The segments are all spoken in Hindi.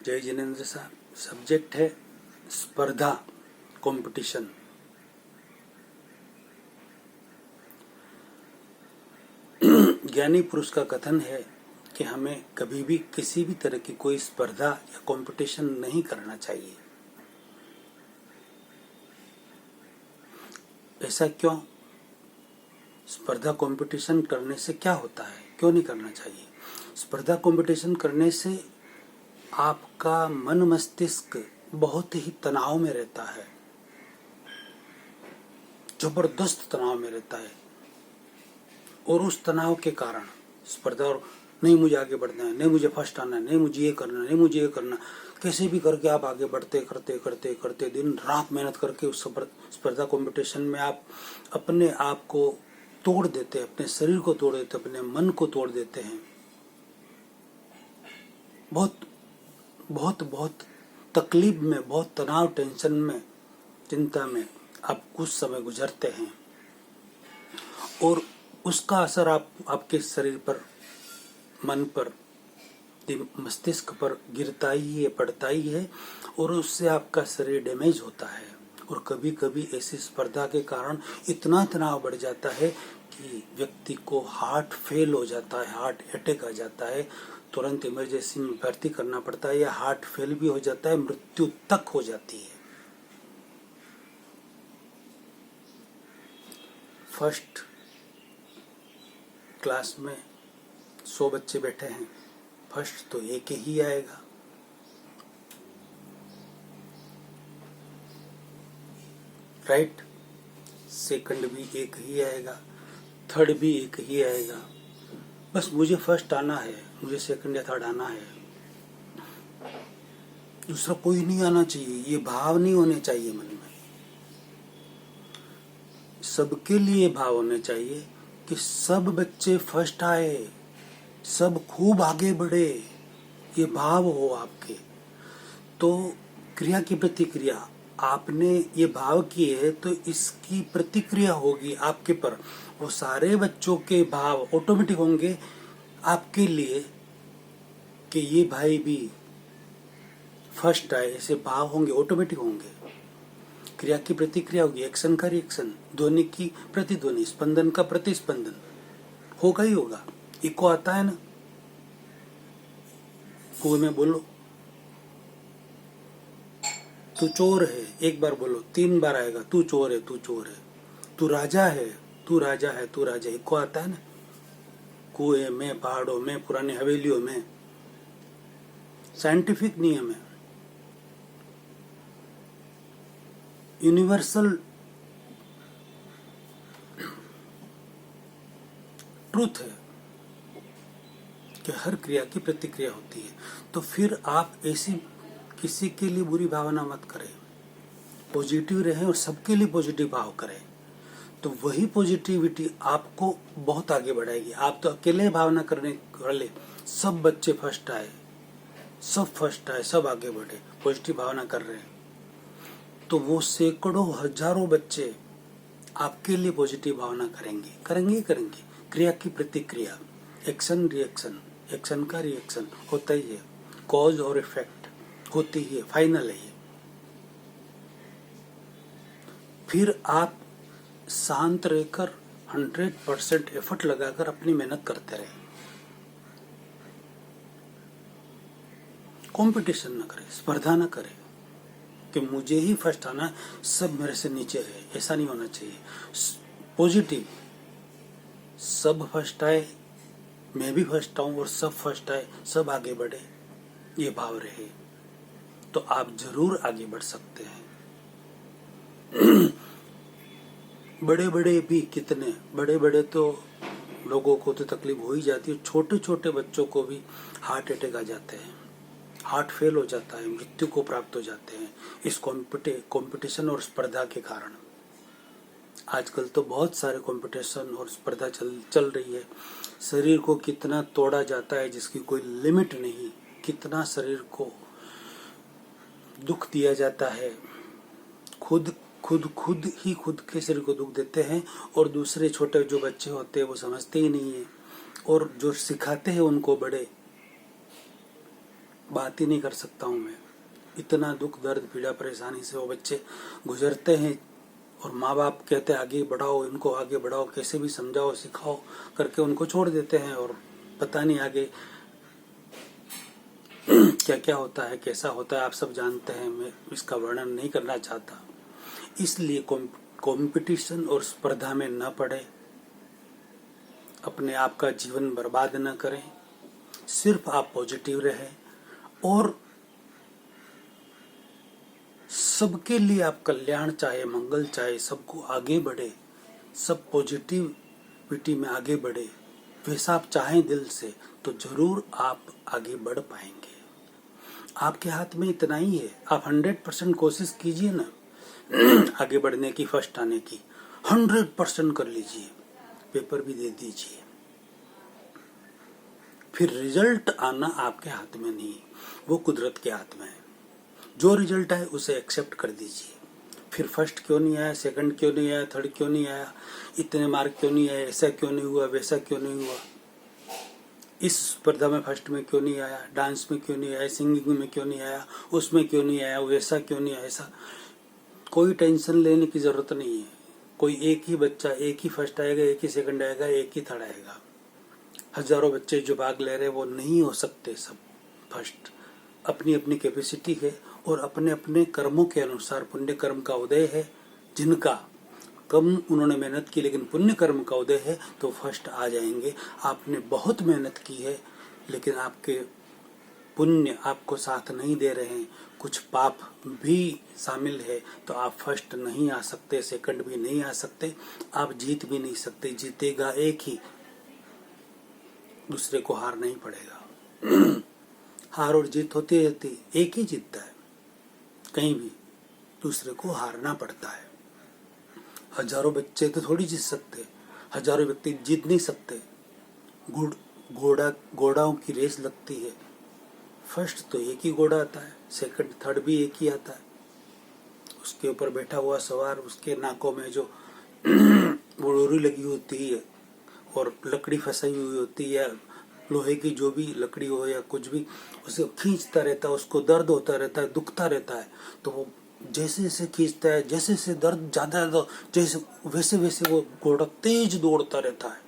जय जिनेंद्र साहब। सब्जेक्ट है स्पर्धा, कंपटीशन। ज्ञानी पुरुष का कथन है कि हमें कभी भी किसी भी तरह की कोई स्पर्धा या कंपटीशन नहीं करना चाहिए। ऐसा क्यों? स्पर्धा कंपटीशन करने से क्या होता है, क्यों नहीं करना चाहिए? स्पर्धा कंपटीशन करने से आपका मन मस्तिष्क बहुत ही तनाव में रहता है, जबरदस्त तनाव में रहता है। और उस तनाव के कारण स्पर्धा, और नहीं मुझे आगे बढ़ना है, नहीं मुझे फर्स्ट आना है, नहीं मुझे ये करना, नहीं मुझे ये करना, कैसे भी करके आप आगे बढ़ते करते करते करते दिन रात मेहनत करके उस स्पर्धा कंपटीशन में आप अपने आप को तोड़ देते, अपने शरीर को तोड़ देते, अपने मन को तोड़ देते हैं। बहुत बहुत बहुत तकलीफ में, बहुत तनाव, टेंशन में, चिंता में आप कुछ समय गुजरते हैं और उसका असर आपके शरीर पर, मन पर, मस्तिष्क पर गिरता ही है, पड़ता ही है और उससे आपका शरीर डैमेज होता है। और कभी कभी ऐसी स्पर्धा के कारण इतना तनाव बढ़ जाता है कि व्यक्ति को हार्ट फेल हो जाता है, हार्ट अटैक आ जाता है, तुरंत इमरजेंसी में भर्ती करना पड़ता है, या हार्ट फेल भी हो जाता है, मृत्यु तक हो जाती है। फर्स्ट क्लास में 100 बच्चे बैठे हैं, फर्स्ट तो एक ही आएगा। राइट? सेकंड भी एक ही आएगा, थर्ड भी एक ही आएगा। बस मुझे फर्स्ट आना है, मुझे सेकंड या थर्ड आना है, दूसरा कोई नहीं आना चाहिए। ये भाव नहीं होने चाहिए मन में। सबके लिए भाव होने चाहिए कि सब बच्चे फर्स्ट आए, सब खूब आगे बढ़े, ये भाव हो आपके। तो क्रिया की प्रतिक्रिया, आपने ये भाव किए है तो इसकी प्रतिक्रिया होगी आपके पर। वो सारे बच्चों के भाव ऑटोमेटिक होंगे आपके लिए कि ये भाई भी फर्स्ट आए, ऐसे भाव होंगे, ऑटोमेटिक होंगे। क्रिया की प्रतिक्रिया होगी, एक्शन का रिएक्शन, ध्वनि की प्रतिध्वनि, स्पंदन का प्रतिस्पंदन होगा ही होगा। इको आता है ना, कुएं में बोलो तू चोर है, एक बार बोलो, 3 बार आएगा तू चोर है, तू चोर है। तू राजा है, तू राजा है, तू राजा। इको आता है ना, कुएं में, पहाड़ों में, पुरानी हवेलियों में। साइंटिफिक नियम है, यूनिवर्सल ट्रूथ है कि हर क्रिया की प्रतिक्रिया होती है। तो फिर आप ऐसी किसी के लिए बुरी भावना मत करें, पॉजिटिव रहें और सबके लिए पॉजिटिव भाव करें। तो वही पॉजिटिविटी आपको बहुत आगे बढ़ाएगी। आप तो अकेले भावना करने वाले, सब बच्चे फर्स्ट आए, सब फर्स्ट आए, सब आगे बढ़े, पॉजिटिव भावना कर रहे हैं, तो वो सैकड़ों हजारों बच्चे आपके लिए पॉजिटिव भावना करेंगे, करेंगे करेंगे। क्रिया की प्रतिक्रिया, एक्शन रिएक्शन, एक्शन का रिएक्शन होता ही है, कॉज और इफेक्ट होती ही है, फाइनल है ये। फिर आप शांत रहकर 100% एफर्ट लगाकर अपनी मेहनत करते रहे। कंपटीशन न करें, स्पर्धा न करें कि मुझे ही फर्स्ट आना, सब मेरे से नीचे है, ऐसा नहीं होना चाहिए। पॉजिटिव, सब फर्स्ट आए, मैं भी फर्स्ट आऊं और सब फर्स्ट आए, सब आगे बढ़े, ये भाव रहे तो आप जरूर आगे बढ़ सकते हैं। बड़े बड़े भी कितने बड़े बड़े तो लोगों को तो तकलीफ हो ही जाती है, छोटे छोटे बच्चों को भी हार्ट अटैक आ जाते हैं, हार्ट फेल हो जाता है, मृत्यु को प्राप्त हो जाते हैं इस कंपटीशन और स्पर्धा के कारण। आजकल तो बहुत सारे कंपटीशन और स्पर्धा चल रही है। शरीर को कितना तोड़ा जाता है जिसकी कोई लिमिट नहीं, कितना शरीर को दुख दिया जाता है। खुद के शरीर को दुख देते हैं और दूसरे छोटे जो बच्चे होते हैं वो समझते ही नहीं है, और जो सिखाते हैं उनको बड़े, बात ही नहीं कर सकता हूँ मैं। इतना दुख दर्द पीड़ा परेशानी से वो बच्चे गुजरते हैं और माँ बाप कहते हैं आगे बढ़ाओ, इनको आगे बढ़ाओ, कैसे भी समझाओ सिखाओ करके उनको छोड़ देते हैं और पता नहीं आगे क्या क्या होता है, कैसा होता है, आप सब जानते हैं। मैं इसका वर्णन नहीं करना चाहता। इसलिए कंपटीशन और स्पर्धा में न पड़े, अपने आप का जीवन बर्बाद न करें। सिर्फ आप पॉजिटिव रहें और सबके लिए आप कल्याण चाहे, मंगल चाहे, सबको आगे बढ़े, सब पॉजिटिविटी में आगे बढ़े, वैसा आप चाहें दिल से तो जरूर आप आगे बढ़ पाएंगे। आपके हाथ में इतना ही है। आप 100% कोशिश कीजिए ना आगे बढ़ने की, फर्स्ट आने की 100% कर लीजिए, पेपर भी दे दीजिए। फिर रिजल्ट आना आपके हाथ में नहीं, वो कुदरत के हाथ में है। जो रिजल्ट आए उसे एक्सेप्ट कर दीजिए। फिर फर्स्ट क्यों नहीं आया, सेकंड क्यों नहीं आया, थर्ड क्यों नहीं आया, इतने मार्क क्यों नहीं आए, ऐसा क्यों नहीं हुआ, वैसा क्यों नहीं हुआ, इस स्पर्धा में फर्स्ट में क्यों नहीं आया, डांस में क्यों नहीं आया, सिंगिंग में क्यों नहीं आया, उसमें क्यों नहीं आया, वैसा क्यों नहीं आया, ऐसा कोई टेंशन लेने की जरूरत नहीं है। कोई एक ही बच्चा एक ही फर्स्ट आएगा, एक ही सेकंड आएगा, एक ही थर्ड आएगा। हजारों बच्चे जो भाग ले रहे हैं वो नहीं हो सकते सब फर्स्ट। अपनी अपनी कैपेसिटी है और अपने अपने कर्मों के अनुसार, पुण्य कर्म का उदय है जिनका, कम उन्होंने मेहनत की लेकिन पुण्य कर्म का उदय है तो फर्स्ट आ जाएंगे। आपने बहुत मेहनत की है लेकिन आपके पुण्य आपको साथ नहीं दे रहे हैं, कुछ पाप भी शामिल है, तो आप फर्स्ट नहीं आ सकते, सेकंड भी नहीं आ सकते, आप जीत भी नहीं सकते। जीतेगा एक ही, दूसरे को हार नहीं पड़ेगा। हार और जीत होती रहती, एक ही जीतता है, कहीं भी दूसरे को हारना पड़ता है। हजारों बच्चे तो थोड़ी जीत सकते, हजारों व्यक्ति जीत नहीं सकते। घोड़ाओं की रेस लगती है, फर्स्ट तो एक ही घोड़ा आता है, सेकंड थर्ड भी एक ही आता है। उसके ऊपर बैठा हुआ सवार, उसके नाकों में जो डोरी लगी होती है और लकड़ी फंसाई हुई होती है, लोहे की जो भी लकड़ी हो या कुछ भी, उसे खींचता रहता है, उसको दर्द होता रहता है, दुखता रहता है, तो वो जैसे जैसे खींचता है, जैसे जैसे दर्द ज्यादा जैसे वैसे वैसे वो घोड़ा तेज दौड़ता रहता है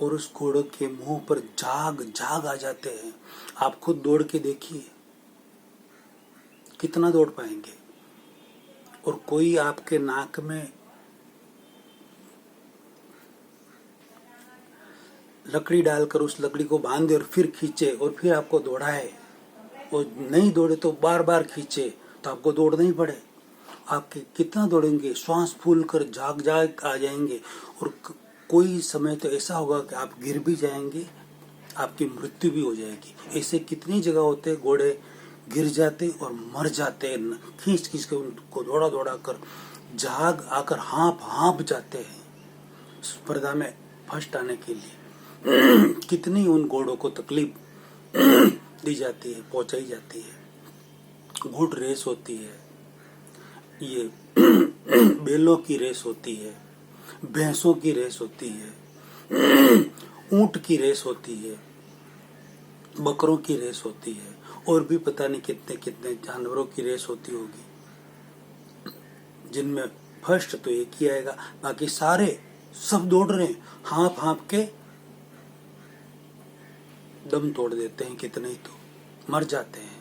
और उस घोड़े के मुंह पर झाग आ जाते हैं। आप खुद दौड़ के देखिए कितना दौड़ पाएंगे। और कोई आपके नाक में लकड़ी डालकर उस लकड़ी को बांधे और फिर खींचे और फिर आपको दौड़ाए, और नहीं दौड़े तो बार बार खींचे तो आपको दौड़ना ही पड़े। आप कितना दौड़ेंगे, श्वास फूल कर झाग आ जाएंगे और कोई समय तो ऐसा होगा कि आप गिर भी जाएंगे, आपकी मृत्यु भी हो जाएगी। ऐसे कितनी जगह होते हैं घोड़े गिर जाते और मर जाते, खींच के उनको दौड़ा कर झाग आकर हाँप जाते हैं स्पर्धा में फर्स्ट आने के लिए। कितनी उन घोड़ों को तकलीफ दी जाती है, पहुंचाई जाती है। घुड़ रेस होती है, ये बैलों की रेस होती है, भैंसों की रेस होती है, ऊंट की रेस होती है, बकरों की रेस होती है, और भी पता नहीं कितने कितने जानवरों की रेस होती होगी, जिनमें फर्स्ट तो एक ही आएगा, बाकी सारे सब दौड़ रहे हैं, हाँप के दम तोड़ देते हैं, कितने ही तो मर जाते हैं।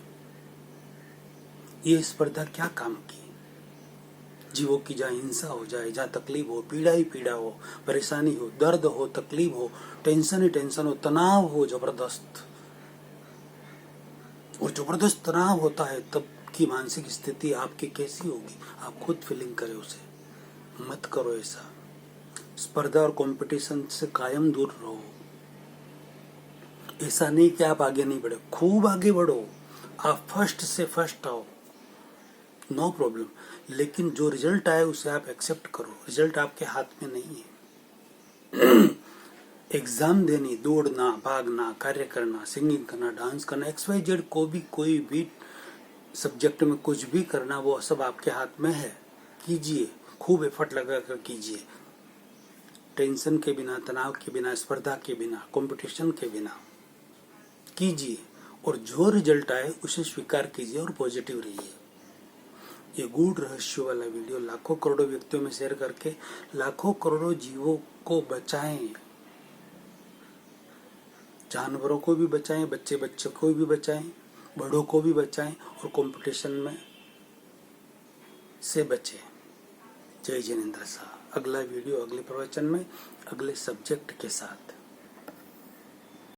ये स्पर्धा क्या काम की? जीवों की जहाँ हिंसा हो जाए, जहाँ तकलीफ हो, पीड़ा ही पीड़ा हो, परेशानी हो, दर्द हो, तकलीफ हो, टेंशन ही टेंशन हो, तनाव हो जबरदस्त, और जबरदस्त तनाव होता है, तब की मानसिक स्थिति आपकी कैसी होगी? आप खुद फीलिंग करें उसे, मत करो ऐसा। स्पर्धा और कंपटीशन से कायम दूर रहो। ऐसा नहीं कि आप आगे नहीं बढ़े, खूब आगे बढ़ो, आप फर्स्ट से फर्स्ट आओ, नो प्रॉब्लम, लेकिन जो रिजल्ट आए उसे आप एक्सेप्ट करो। रिजल्ट आपके हाथ में नहीं है। एग्जाम देनी, दौड़ना, भागना, कार्य करना, सिंगिंग करना, डांस करना, XYZ कोई भी सब्जेक्ट में कुछ भी करना, वो सब आपके हाथ में है। कीजिए, खूब एफर्ट लगा कर कीजिए, टेंशन के बिना, तनाव के बिना, स्पर्धा के बिना, कंपटीशन के बिना कीजिए, और जो रिजल्ट आए उसे स्वीकार कीजिए और पॉजिटिव रहिए। ये गूढ़ रहस्य वाला वीडियो लाखों करोड़ों व्यक्तियों में शेयर करके लाखों करोड़ों जीवों को बचाएं, जानवरों को भी बचाएं, बच्चों को भी बचाएं, बड़ों को भी बचाएं और कंपटीशन में से बचें। जय जिनेंद्र शाह। अगला वीडियो अगले प्रवचन में अगले सब्जेक्ट के साथ।